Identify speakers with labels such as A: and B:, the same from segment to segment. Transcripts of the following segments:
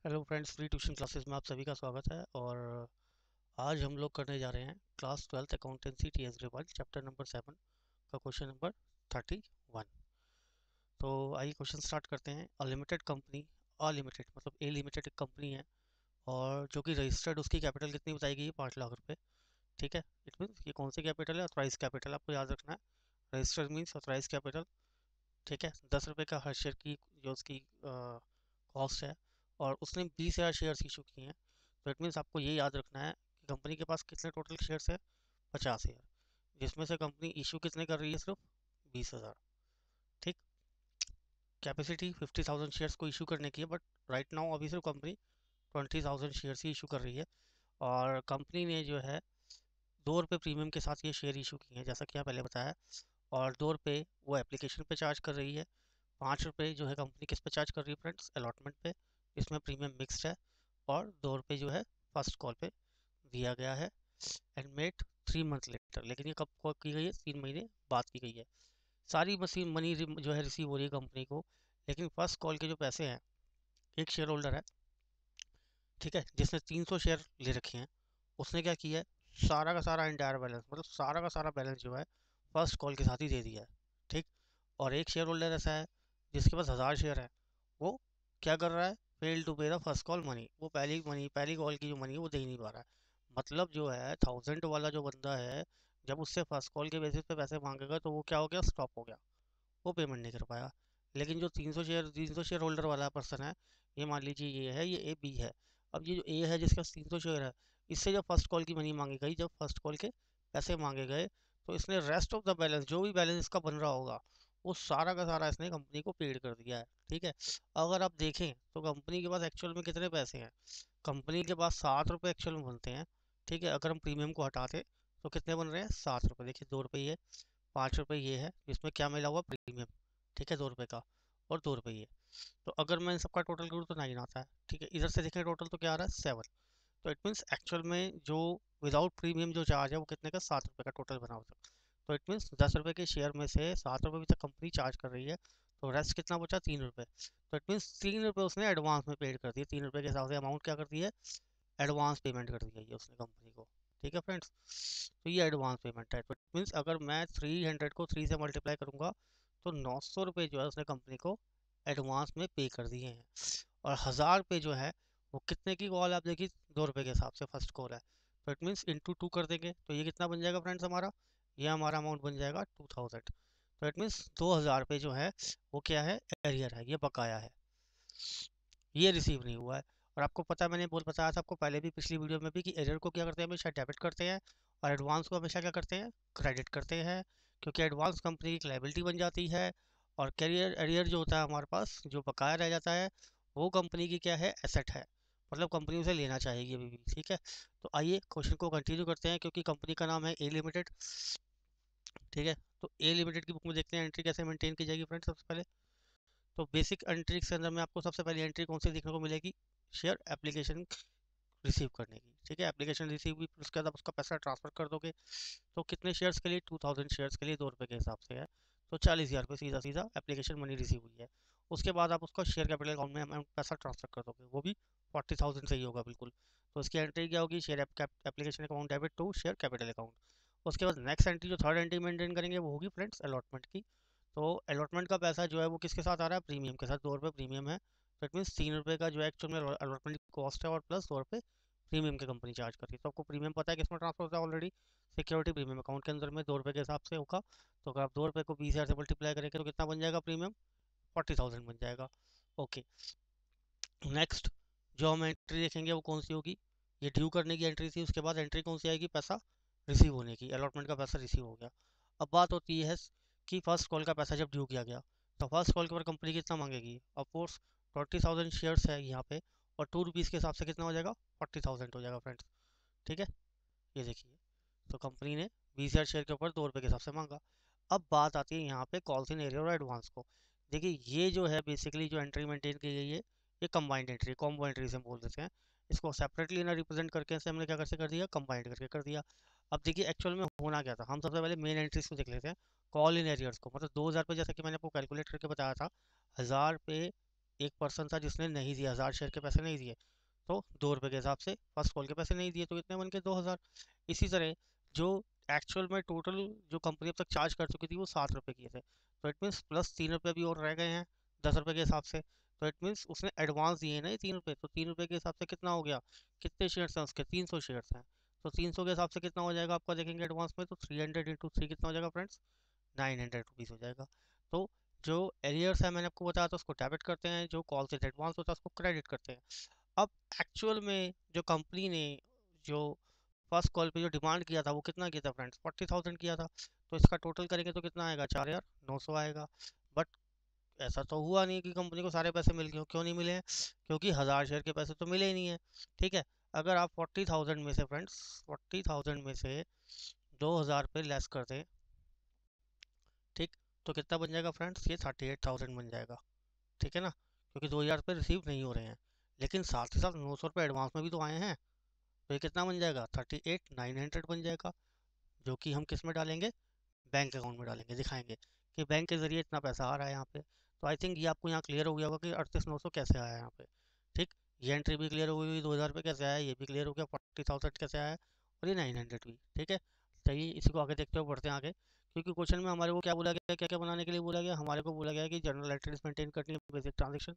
A: Hello friends, free tuition classes में आप सभी का स्वागत है। और आज हम लोग करने जा रहे हैं class 12th accountancy TS grade 1 chapter number 7 का क्वेश्चन नंबर 31। तो आइए क्वेश्चन स्टार्ट करते हैं। A limited company, a limited मतलब ए लिमिटेड एक कंपनी है और जो कि रजिस्टर्ड, उसकी कैपिटल कितनी बताई गई है? 5 लाख रुपए। ठीक है, इट मीन्स ये कौन सी कैपिटल है? ऑथराइज कैपिटल, आपको याद रखना है। Registered means authorise capital. ठीक है, 10 रुपये का हर शेयर की जो उसकी कॉस्ट है, और उसने 20,000 शेयर्स इशू किए हैं। तो इट मीन्स आपको ये याद रखना है कि कंपनी के पास कितने टोटल शेयर्स है? 50,000, जिसमें से कंपनी इशू कितने कर रही है? सिर्फ 20,000। ठीक। कैपेसिटी 50,000 शेयर्स को इशू करने की है, बट राइट नाउ अभी सिर्फ कंपनी 20,000 शेयर्स ही इशू कर रही है। और कंपनी ने जो है 2 रुपये प्रीमियम के साथ ये शेयर इशू किए हैं, जैसा कि आप पहले बताया। और 2 रुपये वो एप्लीकेशन पे चार्ज कर रही है। 5 रुपये जो है कंपनी किस पे चार्ज कर रही है फ्रेंड्स? अलॉटमेंट पे। इसमें प्रीमियम मिक्स्ड है। और 2 रुपये जो है फर्स्ट कॉल पे दिया गया है। एंड मेड 3 मंथ लेटर, लेकिन ये कब को की गई है? 3 महीने बाद की गई है। सारी मशीन मनी जो है रिसीव हो रही है कंपनी को, लेकिन फर्स्ट कॉल के जो पैसे हैं, एक शेयर होल्डर है, ठीक है, जिसने 300 शेयर ले रखे हैं, उसने क्या किया है? सारा का सारा इंटायर बैलेंस, मतलब सारा का सारा बैलेंस जो है फर्स्ट कॉल के साथ ही दे दिया है। ठीक। और एक शेयर होल्डर ऐसा है जिसके पास 1000 शेयर है, वो क्या कर रहा है? फेल टू पे द फर्स्ट कॉल मनी, वो पहली कॉल की जो मनी है वो दे ही नहीं पा रहा है। मतलब जो है 1000 वाला जो बंदा है, जब उससे फर्स्ट कॉल के बेसिस पे पैसे मांगेगा तो वो क्या हो गया? स्टॉप हो गया, वो पेमेंट नहीं कर पाया। लेकिन जो 300 शेयर होल्डर वाला पर्सन है, ये मान लीजिए ये है, ये ए बी है। अब ये जो ए है जिसके पास 300 शेयर है, इससे जब फर्स्ट कॉल की मनी मांगी गई, जब फर्स्ट कॉल के पैसे मांगे गए, तो इसने रेस्ट ऑफ द बैलेंस, जो भी बैलेंस इसका बन रहा होगा, वो सारा का सारा इसने कंपनी को पेड कर दिया है। ठीक है। अगर आप देखें तो कंपनी के पास एक्चुअल में कितने पैसे हैं? कंपनी के पास 7 रुपये एक्चुअल में बनते हैं। ठीक है, अगर हम प्रीमियम को हटाते तो कितने बन रहे हैं? 7 रुपये। देखिए, 2 रुपये ये, 5 रुपये ये है, इसमें क्या मिला हुआ? प्रीमियम। ठीक है, 2 रुपये का, और 2 रुपये ये। तो अगर मैं इन सबका टोटल करूँ तो 9 आता है। ठीक है, इधर से देखें टोटल तो क्या आ रहा है? 7। तो इट मीन्स एक्चुअल में जो विदाउट प्रीमियम जो चार्ज है वो कितने का? 7 रुपये का टोटल बना होता है। तो इट मीन्स 10 रुपये के शेयर में से 7 रुपये भी तक कंपनी चार्ज कर रही है, तो रेस्ट कितना बचा? 3 रुपये। तो इट मीन्स 3 रुपये उसने एडवांस में पेड कर दिए। 3 रुपये के हिसाब से अमाउंट क्या कर दी है? एडवांस पेमेंट कर दी है ये उसने कंपनी को। ठीक है फ्रेंड्स, तो ये एडवांस पेमेंट है। तो इट मीन्स अगर मैं 300 को 3 से मल्टीप्लाई करूंगा तो 900 रुपये जो है उसने कंपनी को एडवांस में पे कर दिए हैं। और 1000 रुपये जो है वो कितने की कॉल? आप देखिए, 2 रुपये के हिसाब से फर्स्ट कॉल है। तो इट मीन्स इंटू 2 कर देंगे तो ये कितना बन जाएगा फ्रेंड्स हमारा? ये हमारा अमाउंट बन जाएगा 2000। तो इट मीन्स 2000 रुपये जो है वो क्या है? एरियर है, ये बकाया है, ये रिसीव नहीं हुआ है। और आपको पता है, मैंने बताया था आपको पहले भी, पिछली वीडियो में भी, कि एरियर को क्या करते हैं? हमेशा डेबिट करते हैं, और एडवांस को हमेशा क्या करते हैं? क्रेडिट करते हैं। क्योंकि एडवांस कंपनी की लाइबिलिटी बन जाती है, और कैरियर एरियर जो होता है हमारे पास, जो बकाया रह जाता है, वो कंपनी की क्या है? एसेट है। मतलब कंपनी उसे लेना चाहेगी अभी भी। ठीक है। तो आइए क्वेश्चन को कंटिन्यू करते हैं, क्योंकि कंपनी का नाम है ए लिमिटेड। ठीक है, तो ए लिमिटेड की बुक में देखते हैं एंट्री कैसे मेंटेन की जाएगी फ्रेंड्स। सबसे पहले तो बेसिक एंट्री के अंदर में आपको सबसे पहले एंट्री कौन सी देखने को मिलेगी? शेयर एप्लीकेशन रिसीव करने की। ठीक है, एप्लीकेशन रिसीव हुई, फिर उसके बाद आप उसका पैसा ट्रांसफर कर दोगे। तो कितने शेयर्स के लिए? 2000 शेयर्स के लिए 2 रुपये के हिसाब से है, तो 40,000 रुपये सीधा सीधा एप्लीकेशन मनी रिसीव हुई है। उसके बाद आप उसका शेयर कैपिटल अकाउंट में अमाउंट पैसा ट्रांसफर कर दोगे, वो भी 40,000 से ही होगा बिल्कुल। तो उसकी एंट्री क्या होगी? Share application account debit to share capital account. उसके बाद नेक्स्ट एंट्री, जो थर्ड एंट्री मेंटेन करेंगे, वो होगी फ्रेंड्स अलॉटमेंट की। तो अलॉटमेंट का पैसा जो है वो किसके साथ आ रहा है? प्रीमियम के साथ। 2 रुपये प्रीमियम है, तो इट मीन्स 3 रुपये का जो एक्चुअल में अलॉटमेंट की कॉस्ट है, और प्लस 2 रुपये प्रीमियम की कंपनी चार्ज करती है। तो आपको प्रीमियम पता है किसमें ट्रांसफर होता है ऑलरेडी? सिक्योरिटी प्रीमियम अकाउंट के अंदर में 2 रुपये के हिसाब से होगा। तो अगर आप 2 रुपये को 20,000 से मल्टीप्लाई करेंगे तो कितना बन जाएगा प्रीमियम? 40,000 बन जाएगा। ओके। नेक्स्ट जो हम एंट्री देखेंगे वो कौन सी होगी? ये ड्यू करने की एंट्री थी। उसके बाद एंट्री कौन सी आएगी? पैसा रिसीव होने की। अलॉटमेंट का पैसा रिसीव हो गया। अब बात होती है कि फर्स्ट कॉल का पैसा जब ड्यू किया गया, तो फर्स्ट कॉल के ऊपर कंपनी कितना मांगेगी? ऑफकोर्स 40,000 शेयर्स है यहाँ पे, और 2 रुपीज़ के हिसाब से कितना हो जाएगा? 40,000 हो जाएगा फ्रेंड्स। ठीक है, ये देखिए, तो कंपनी ने 20,000 शेयर के ऊपर 2 रुपये के हिसाब से मांगा। अब बात आती है यहाँ पे कॉल्स इन एरियर और एडवांस को। देखिए, ये जो है बेसिकली जो एंट्री मेंटेन की गई है, ये कंबाइंड एंट्री, कॉम्बो एंट्री से हम बोल देते हैं। इसको सेपरेटली ना रिप्रेजेंट करके से हमने क्या कर दिया? कंबाइंड करके कर दिया। अब देखिए एक्चुअल में होना क्या था, हम सबसे पहले मेन एंट्रीज को देख लेते हैं। कॉल इन एरियर्स को, मतलब 2,000 पे, जैसा कि मैंने आपको कैलकुलेट करके बताया था, 1,000 पे एक पर्सन था जिसने नहीं दिया, 1000 शेयर के पैसे नहीं दिए, तो 2 रुपये के हिसाब से फर्स्ट कॉल के पैसे नहीं दिए, तो कितने बन के 2000। इसी तरह जो एक्चुअल में टोटल जो कंपनी अब तक चार्ज कर चुकी थी वो 7 रुपये किए थे, तो इट मीन्स प्लस 3 रुपये भी और रह गए हैं 10 रुपये के हिसाब से। तो इट मीन्स उसने एडवांस दिए हैं ना ये 3 रुपये, तो 3 रुपये के हिसाब से कितना हो गया, कितने शेयर्स हैं उसके, 300 शेयर्स हैं, तो 300 के हिसाब से कितना हो जाएगा आपका देखेंगे एडवांस में, तो 300 × 3 कितना हो जाएगा फ्रेंड्स, 900 रुपीज़ हो जाएगा। तो जो एरियर्स है मैंने आपको बताया था उसको डेबिट करते हैं, जो कॉल से एडवांस होता है उसको क्रेडिट करते हैं। अब एक्चुअल में जो कंपनी ने जो फर्स्ट कॉल पे जो डिमांड किया था वो कितना किया था फ्रेंड्स, 40,000 किया था, तो इसका टोटल करेंगे तो कितना आएगा, 4,900 आएगा। बट ऐसा तो हुआ नहीं कि कंपनी को सारे पैसे मिल गए, क्यों नहीं मिले हैं, क्योंकि 1000 शेयर के पैसे तो मिले ही नहीं है। ठीक है, अगर आप 40,000 में से फ्रेंड्स 40,000 में से 2,000 पे लेस कर दें, ठीक, तो कितना बन जाएगा फ्रेंड्स, ये 38,000 बन जाएगा। ठीक है ना, क्योंकि 2,000 रुपये रिसीव नहीं हो रहे हैं, लेकिन साथ ही साथ 900 रुपये एडवांस में भी तो आए हैं, तो ये कितना बन जाएगा, 38,900 बन जाएगा, जो कि हम किस में डालेंगे, बैंक अकाउंट में डालेंगे, दिखाएंगे कि बैंक के जरिए इतना पैसा आ रहा है यहाँ पे। तो आई थिंक ये आपको यहाँ क्लियर हो गया होगा कि 38,900 कैसे आया है यहाँ पे। ठीक, ये एंट्री भी क्लियर हो गई, 2,000 रुपये कैसे आया, ये भी क्लियर हो गया, 40,000 कैसे आया, और ये 900 भी। ठीक है, चलिए इसी को आगे देखते हुए बढ़ते हैं आगे, क्योंकि क्वेश्चन में हमारे को क्या बोला गया, क्या क्या बनाने के लिए बोला गया, हमारे को बोला गया कि जर्नल एंट्रीज मेंटेन करनी है, बेसिक ट्रांजेक्शन,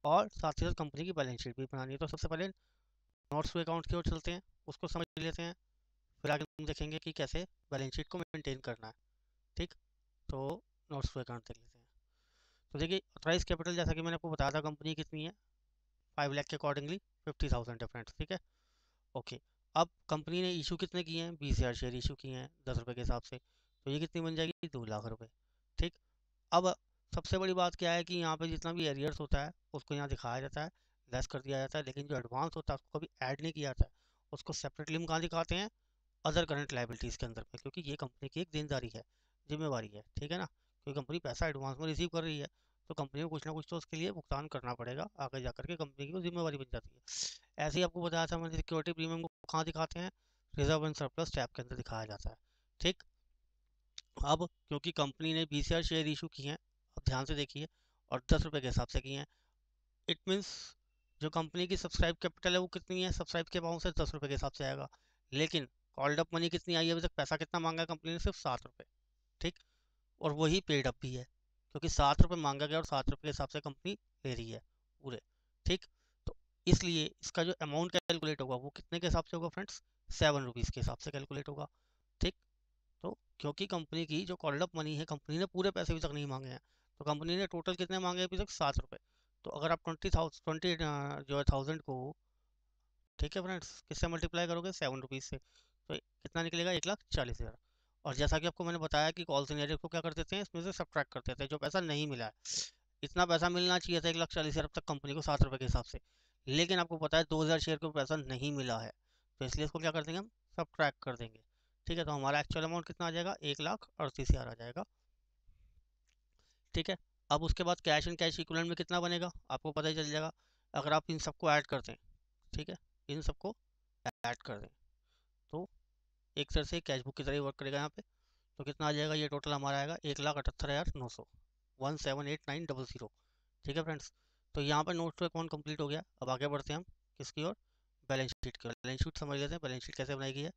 A: और साथ ही साथ कंपनी की बैलेंस शीट भी बनानी है। तो सबसे पहले नोट्स टू अकाउंट की ओर चलते हैं, उसको समझ लेते हैं, फिर आगे हम देखेंगे कि कैसे बैलेंस शीट को मेंटेन करना है। ठीक, तो नोट्स टू अकाउंट देख लेते हैं। तो देखिए ऑथराइज कैपिटल जैसा कि मैंने आपको बताया था कंपनी कितनी है, 5 लाख के अकॉर्डिंगली 50,000 है फ्रेंड्स। ठीक है, ओके। अब कंपनी ने इशू कितने किए हैं, 20,000 शेयर इशू किए हैं 10 रुपये के हिसाब से, तो ये कितनी बन जाएगी, 2 लाख रुपए। ठीक, अब सबसे बड़ी बात क्या है कि यहाँ पे जितना भी एरियर्स होता है उसको यहाँ दिखाया जाता है, लेस कर दिया जाता है, लेकिन जो एडवांस होता है उसको कभी ऐड नहीं किया जाता है, उसको सेपरेटली हम कहाँ दिखाते हैं, अदर करंट लाइबिलिटीज़ के अंदर में, क्योंकि ये कंपनी की एक देनदारी है, जिम्मेवारी है। ठीक है ना, क्योंकि कंपनी पैसा एडवांस में रिसीव कर रही है, तो कंपनी को कुछ ना कुछ तो उसके लिए भुगतान करना पड़ेगा, आगे जाकर के कंपनी की वो जिम्मेवारी बन जाती है। ऐसे ही आपको बताया था मैंने, सिक्योरिटी प्रीमियम को कहाँ दिखाते हैं, रिजर्व एंड सरप्लस टैब के अंदर दिखाया जाता है। ठीक, अब क्योंकि कंपनी ने 20,000 शेयर इशू किए हैं, अब ध्यान से देखिए, और 10 रुपये के हिसाब से किए हैं, इट मीन्स जो कंपनी की सब्सक्राइब कैपिटल है वो कितनी है, सब्सक्राइब के अमाउंट से 10 रुपये के हिसाब से आएगा, लेकिन कॉल्ड अप मनी कितनी आई है अभी तक, पैसा कितना मांगा है कंपनी ने, सिर्फ 7 रुपये। ठीक, और वही पेड अप भी है, क्योंकि 7 रुपये मांगा गया और 7 रुपये के हिसाब से कंपनी ले रही है पूरे। ठीक, तो इसलिए इसका जो अमाउंट कैलकुलेट होगा वो कितने के हिसाब से होगा फ्रेंड्स, 7 रुपीज़ के हिसाब से कैलकुलेट होगा। ठीक, तो क्योंकि कंपनी की जो कॉल्ड अप मनी है, कंपनी ने पूरे पैसे अभी तक नहीं मांगे हैं, तो कंपनी ने टोटल कितने मांगे अभी तक, 7 रुपये। तो अगर आप 20 जो है 1000 को, ठीक है फ्रेंड्स, किससे मल्टीप्लाई करोगे, 7 रुपीज़ से, तो कितना निकलेगा, 1,40,000। और जैसा कि आपको मैंने बताया कि कॉल सिनेरियो को क्या कर देते हैं, इसमें से सब्ट्रैक्ट कर देते हैं जो पैसा नहीं मिला है। इतना पैसा मिलना चाहिए था 1,40,000 अब तक कंपनी को 7 रुपये के हिसाब से, लेकिन आपको पता है 2,000 शेयर को पैसा नहीं मिला है, तो इसलिए इसको क्या कर देंगे हम, सब्ट्रैक्ट कर देंगे। ठीक है, तो हमारा एक्चुअल अमाउंट कितना आ जाएगा, 1,38,000 आ जाएगा। ठीक है, अब उसके बाद कैश एंड कैश इक्विवेलेंट में कितना बनेगा आपको पता ही चल जाएगा, अगर आप इन सबको ऐड कर दें। ठीक है, इन सबको ऐड कर दें तो एक तरह से कैश बुक की तरह ही वर्क करेगा यहाँ पे। तो कितना आ जाएगा, ये टोटल हमारा आएगा 1,78,900, 178,900। ठीक है फ्रेंड्स, तो यहाँ पर नोट टू अकाउंट कंप्लीट हो गया। अब आगे बढ़ते हैं हम किसकी ओर, बैलेंस शीट की ओर। बैलेंस शीट समझ लेते हैं, बैलेंस शीट कैसे बनाई गई है।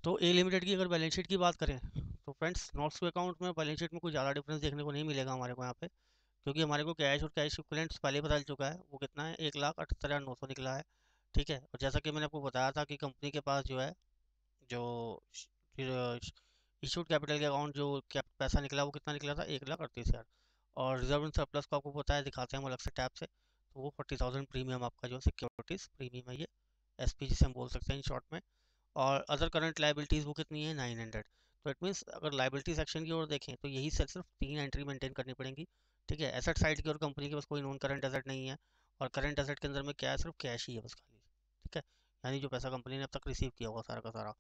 A: तो ए लिमिटेड की अगर बैलेंस शीट की बात करें तो फ्रेंड्स नोट्स टू अकाउंट में बैलेंस शीट में कोई ज़्यादा डिफरेंस देखने को नहीं मिलेगा हमारे को यहाँ पे, क्योंकि हमारे को कैश और कैश इक्विवेलेंट्स पहले पता चल चुका है, वो कितना है, 1,78,900 निकला है। ठीक है, और जैसा कि मैंने आपको बताया था कि कंपनी के पास जो है, जो इशूड कैपिटल के अकाउंट जो पैसा निकला वो कितना निकला था, 1,38,000। और रिजर्व एंड सरप्लस को आपको पता है, दिखाते हैं हम अलग से टैब से, तो वो 40,000 प्रीमियम आपका जो सिक्योरिटीज प्रीमियम है, ये एसपी जिसे हम बोल सकते हैं इन शॉर्ट में। और अदर करंट लाइबिलिटीज़ वो कितनी है, 900। तो इट मीन्स अगर लाइबिलिटी सेक्शन की ओर देखें तो यही सिर्फ 3 एंट्री मेंटेन करनी पड़ेंगी। ठीक है, एसेट साइड की ओर कंपनी के पास कोई नॉन करंट एसेट नहीं है, और करंट एसेट के अंदर में क्या है, सिर्फ कैश ही है बस खाली। ठीक है, यानी जो पैसा कंपनी ने अब तक रिसीव किया होगा सारा का सारा।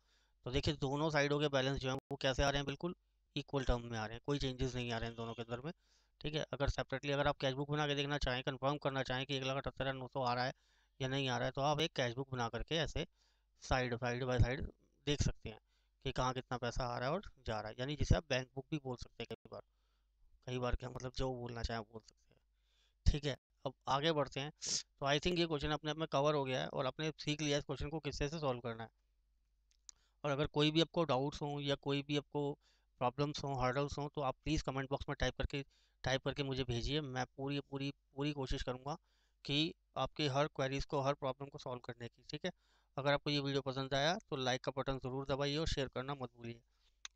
A: तो देखिए दोनों साइडों के बैलेंस जो है वो कैसे आ रहे हैं, बिल्कुल इक्वल टर्म में आ रहे हैं, कोई चेंजेस नहीं आ रहे हैं दोनों के अंदर में। ठीक है, अगर सेपरेटली अगर आप कैश बुक बना के देखना चाहें, कंफर्म करना चाहें कि 1,78,900 आ रहा है या नहीं आ रहा है, तो आप एक कैश बुक बना करके ऐसे साइड साइड बाय साइड देख सकते हैं कि कहाँ कितना पैसा आ रहा है और जा रहा है, यानी जिसे आप बैंक बुक भी बोल सकते हैं कई बार, कई बार क्या मतलब जो बोलना चाहें आप बोल सकते हैं। ठीक है, अब आगे बढ़ते हैं। तो आई थिंक ये क्वेश्चन अपने आप में कवर हो गया है और आपने सीख लिया इस क्वेश्चन को किससे से सॉल्व करना है। और अगर कोई भी आपको डाउट्स हों या कोई भी आपको प्रॉब्लम्स हों, हर्डल्स हों, तो आप प्लीज़ कमेंट बॉक्स में टाइप करके मुझे भेजिए। मैं पूरी पूरी पूरी कोशिश करूँगा कि आपकी हर क्वेरीज को, हर प्रॉब्लम को सॉल्व करने की। ठीक है, अगर आपको ये वीडियो पसंद आया तो लाइक का बटन ज़रूर दबाइए और शेयर करना मत भूलिए।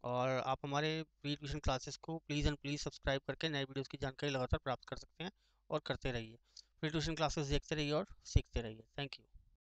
A: और आप हमारे फ्री ट्यूशन क्लासेस को प्लीज़ एंड प्लीज़ सब्सक्राइब करके नए वीडियोज़ की जानकारी लगातार प्राप्त कर सकते हैं और करते रहिए। फ्री ट्यूशन क्लासेस देखते रहिए और सीखते रहिए। Thank you.